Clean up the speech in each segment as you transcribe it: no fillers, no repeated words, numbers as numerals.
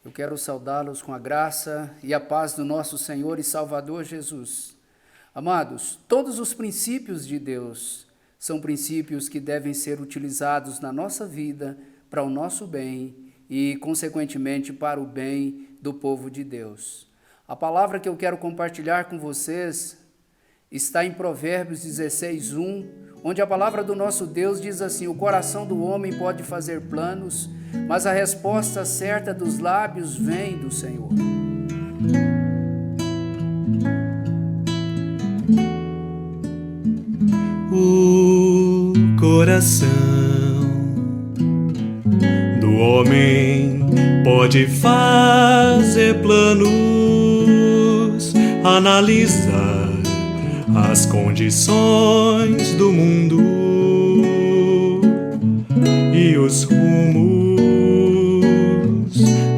Eu quero saudá-los com a graça e a paz do nosso Senhor e Salvador Jesus. Amados, todos os princípios de Deus são princípios que devem ser utilizados na nossa vida para o nosso bem e, consequentemente, para o bem do povo de Deus. A palavra que eu quero compartilhar com vocês está em Provérbios 16:1, onde a palavra do nosso Deus diz assim: o coração do homem pode fazer planos, mas a resposta certa dos lábios vem do Senhor. O coração do homem pode fazer planos, analisar as condições do mundo e os rumos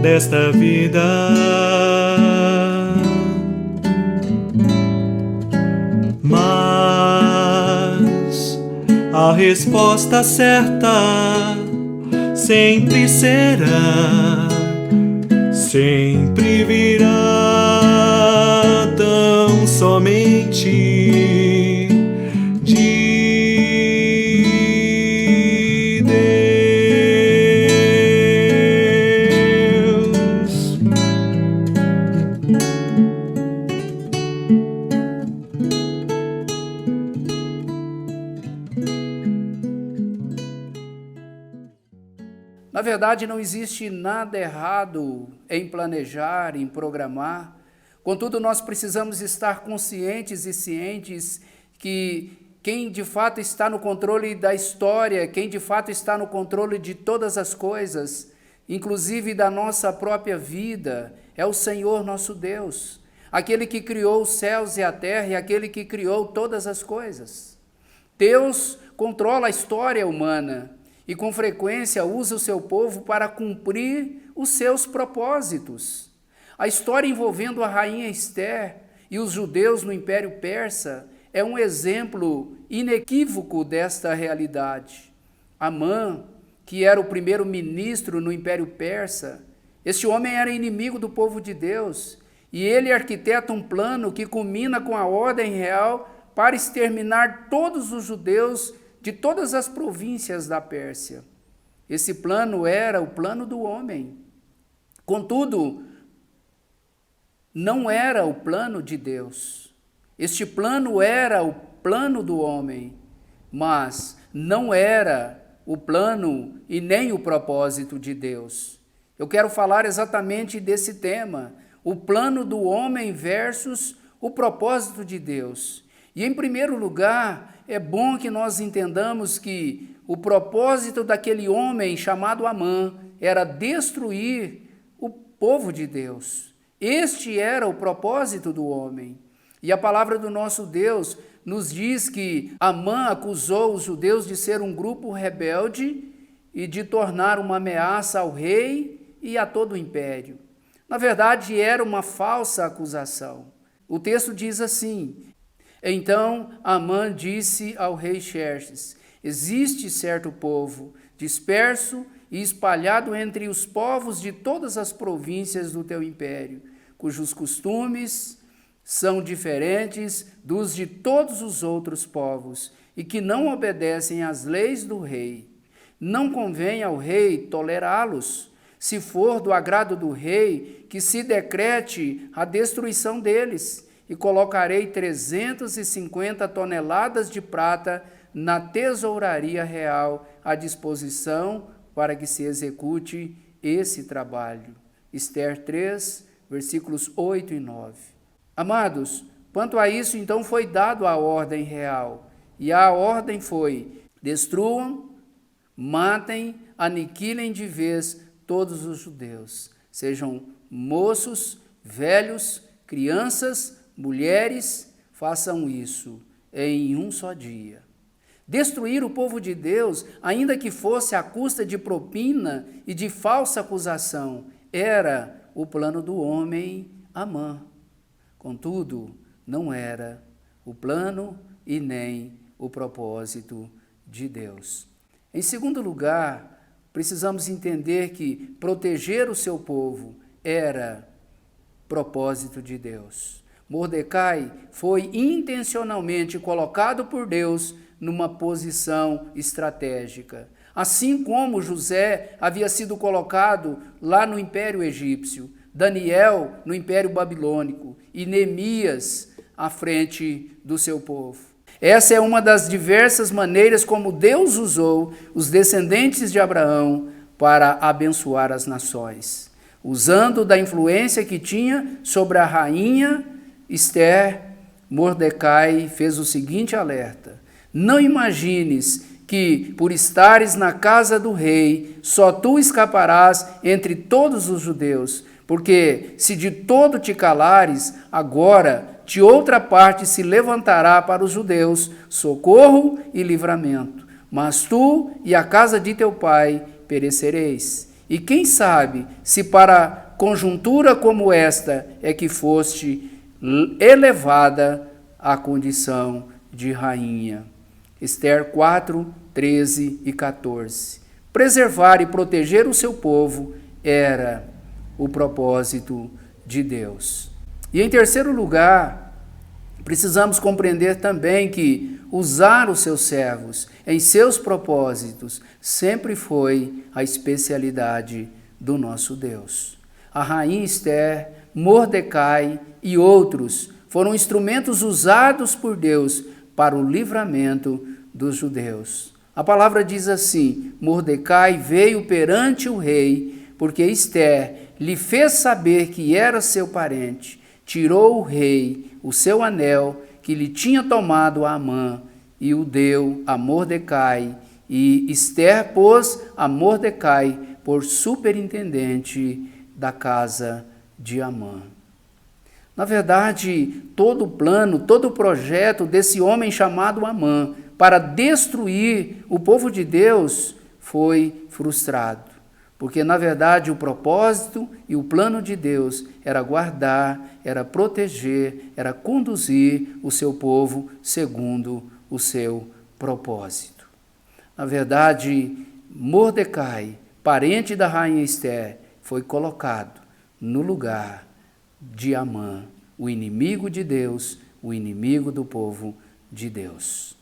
desta vida. Mas a resposta certa sempre será, sempre virá tão somente de Deus. Na verdade, não existe nada errado em planejar, em programar. Contudo, nós precisamos estar conscientes e cientes que quem de fato está no controle da história, quem de fato está no controle de todas as coisas, inclusive da nossa própria vida, é o Senhor nosso Deus, aquele que criou os céus e a terra e aquele que criou todas as coisas. Deus controla a história humana e com frequência usa o seu povo para cumprir os seus propósitos. A história envolvendo a rainha Esther e os judeus no Império Persa é um exemplo inequívoco desta realidade. Amã, que era o primeiro-ministro no Império Persa, este homem era inimigo do povo de Deus e ele arquiteta um plano que culmina com a ordem real para exterminar todos os judeus de todas as províncias da Pérsia. Esse plano era o plano do homem. Contudo, não era o plano de Deus. Este plano era o plano do homem, mas não era o plano e nem o propósito de Deus. Eu quero falar exatamente desse tema, o plano do homem versus o propósito de Deus. E em primeiro lugar, é bom que nós entendamos que o propósito daquele homem chamado Amã era destruir o povo de Deus. Este era o propósito do homem. E a palavra do nosso Deus nos diz que Amã acusou os judeus de ser um grupo rebelde e de tornar uma ameaça ao rei e a todo o império. Na verdade, era uma falsa acusação. O texto diz assim: então Amã disse ao rei Xerxes: existe certo povo, disperso e espalhado entre os povos de todas as províncias do teu império, cujos costumes são diferentes dos de todos os outros povos e que não obedecem às leis do rei. Não convém ao rei tolerá-los. Se for do agrado do rei, que se decrete a destruição deles, e colocarei 350 toneladas de prata na tesouraria real à disposição para que se execute esse trabalho. Esther 3, versículos 8 e 9. Amados, quanto a isso, então foi dado a ordem real, e a ordem foi: destruam, matem, aniquilem de vez todos os judeus, sejam moços, velhos, crianças, mulheres, façam isso em um só dia. Destruir o povo de Deus, ainda que fosse à custa de propina e de falsa acusação, era o plano do homem Amã. Contudo, não era o plano e nem o propósito de Deus. Em segundo lugar, precisamos entender que proteger o seu povo era propósito de Deus. Mordecai foi intencionalmente colocado por Deus numa posição estratégica. Assim como José havia sido colocado lá no Império Egípcio, Daniel no Império Babilônico e Neemias à frente do seu povo. Essa é uma das diversas maneiras como Deus usou os descendentes de Abraão para abençoar as nações, usando da influência que tinha sobre a rainha Esther. Mordecai fez o seguinte alerta: não imagines que, por estares na casa do rei, só tu escaparás entre todos os judeus, porque se de todo te calares, agora de outra parte se levantará para os judeus socorro e livramento, mas tu e a casa de teu pai perecereis. E quem sabe se para conjuntura como esta é que foste elevada à condição de rainha. Esther 4, 13 e 14. Preservar e proteger o seu povo era o propósito de Deus. E em terceiro lugar, precisamos compreender também que usar os seus servos em seus propósitos sempre foi a especialidade do nosso Deus. A rainha Esther, Mordecai e outros foram instrumentos usados por Deus para o livramento dos judeus. A palavra diz assim: Mordecai veio perante o rei, porque Esther lhe fez saber que era seu parente. Tirou o rei o seu anel que lhe tinha tomado a Amã e o deu a Mordecai, e Esther pôs a Mordecai por superintendente da casa de Amã. Na verdade, todo o plano, todo o projeto desse homem chamado Amã para destruir o povo de Deus foi frustrado. Porque, na verdade, o propósito e o plano de Deus era guardar, era proteger, era conduzir o seu povo segundo o seu propósito. Na verdade, Mordecai, parente da rainha Esther, foi colocado no lugar de Amã, o inimigo de Deus, o inimigo do povo de Deus.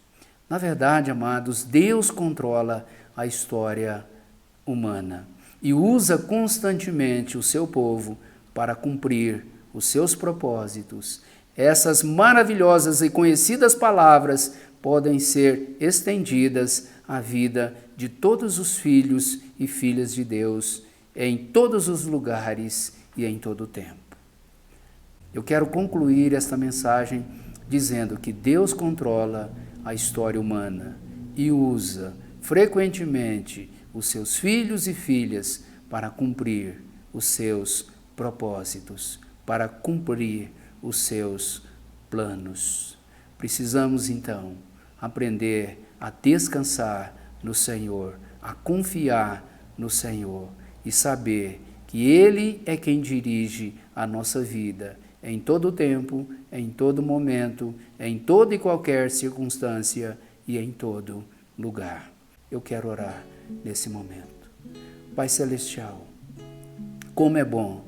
Na verdade, amados, Deus controla a história humana e usa constantemente o seu povo para cumprir os seus propósitos. Essas maravilhosas e conhecidas palavras podem ser estendidas à vida de todos os filhos e filhas de Deus, em todos os lugares e em todo o tempo. Eu quero concluir esta mensagem dizendo que Deus controla a história humana e usa frequentemente os seus filhos e filhas para cumprir os seus propósitos, para cumprir os seus planos. Precisamos, então, aprender a descansar no Senhor, a confiar no Senhor e saber que Ele é quem dirige a nossa vida em todo tempo, em todo momento, em toda e qualquer circunstância e em todo lugar. Eu quero orar nesse momento. Pai Celestial, como é bom,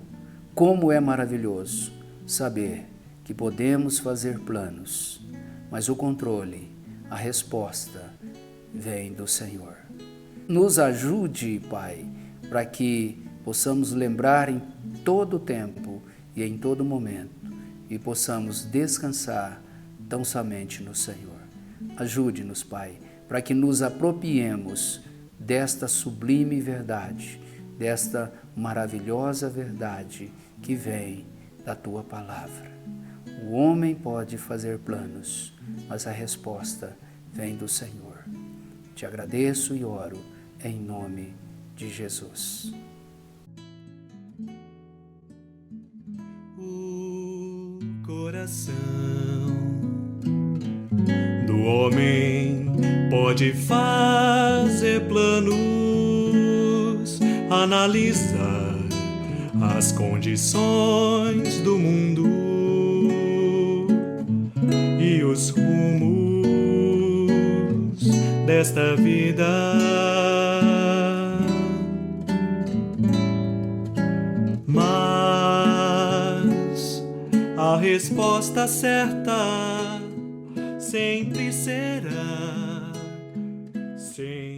como é maravilhoso saber que podemos fazer planos, mas o controle, a resposta vem do Senhor. Nos ajude, Pai, para que possamos lembrar em todo tempo e em todo momento e possamos descansar tão somente no Senhor. Ajude-nos, Pai, para que nos apropriemos desta sublime verdade, desta maravilhosa verdade que vem da Tua palavra. O homem pode fazer planos, mas a resposta vem do Senhor. Te agradeço e oro em nome de Jesus. O coração do homem pode fazer planos, analisar as condições do mundo e os rumos desta vida. Mas a resposta certa sempre será sim.